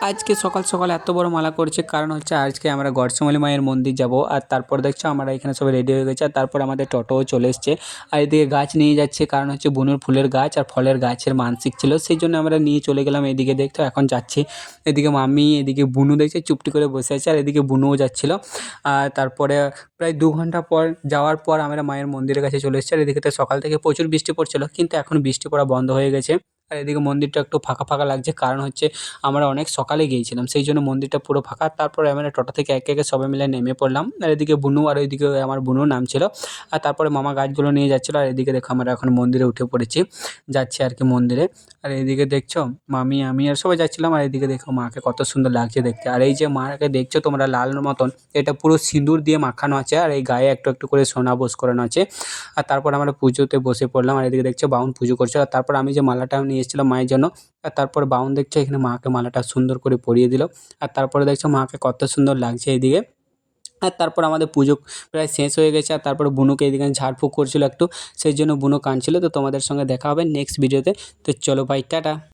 আজকে সকাল সকাল এত বড় মালা করছে কারণ হচ্ছে আজকে আমরা গড়সমলি মায়ের মন্দির যাব। আর তারপর দেখছো আমরা এখানে সবাই রেডি হয়ে গেছে। আর তারপর আমাদের টোটোও চলে এসছে। আর এদিকে গাছ নিয়ে যাচ্ছে কারণ হচ্ছে বুনুর ফুলের গাছ আর ফলের গাছের মানসিক ছিল, সেই জন্য আমরা নিয়ে চলে গেলাম। এদিকে দেখতো এখন যাচ্ছি, এদিকে মাম্মি এদিকে বুনু দেখছে চুপটি করে বসে আছে, আর এদিকে বুনুও যাচ্ছিল। আর তারপরে প্রায় 2 ঘন্টা পর যাওয়ার পর আমরা মায়ের মন্দিরের কাছে চলে এসেছি। আর এদিকে তো সকাল থেকে প্রচুর বৃষ্টি পড়ছিল, কিন্তু এখন বৃষ্টি পড়া বন্ধ হয়ে গেছে। আর এদিকে মন্দিরটা একটু ফাঁকা ফাঁকা লাগছে, কারণ হচ্ছে আমরা অনেক সকালে গিয়েছিলাম, সেই জন্য মন্দিরটা পুরো ফাঁকা। তারপরে আমরা টোটো থেকে একে একে সবাই মিলে নেমে পড়লাম। আর এদিকে বুনু আর ওইদিকে আমার বুনুর নাম ছিল। আর তারপরে মামা গাছগুলো নিয়ে যাচ্ছিলো। আর এদিকে দেখো আমরা এখন মন্দিরে উঠে পড়েছি, যাচ্ছি আর কি মন্দিরে। আর এইদিকে দেখছো মামি আমি আর সবাই যাচ্ছিলাম। আর এদিকে দেখো মাকে কত সুন্দর লাগছে দেখতে। আর এই যে মাকে দেখছো তোমরা লাল মতন, এটা পুরো সিঁদুর দিয়ে মাখানো আছে, আর এই গায়ে একটু একটু করে সোনা বোস করানো আছে। আর তারপর আমরা পুজোতে বসে পড়লাম। আর এদিকে দেখছো বাউন পুজো করছে। আর তারপর আমি যে মালাটা নিয়ে এসেছিলাম মায়ের জন্য, আর তারপর বাউন দেখছো এখানে মাকে মালাটা সুন্দর করে পরিয়ে দিল। আর তারপরে দেখছো মাকে কত সুন্দর লাগছে এইদিকে। আর তারপর আমাদের পুজো প্রায় শেষ হয়ে গেছে। আর তারপরে বুনুকে এদিকে ঝাড়ফুঁক করছিল একটু, সেই জন্য বুনু কাঁদছিল। তো তোমাদের সঙ্গে দেখা হবে নেক্সট ভিডিওতে। তো চলো বাই, টাটা।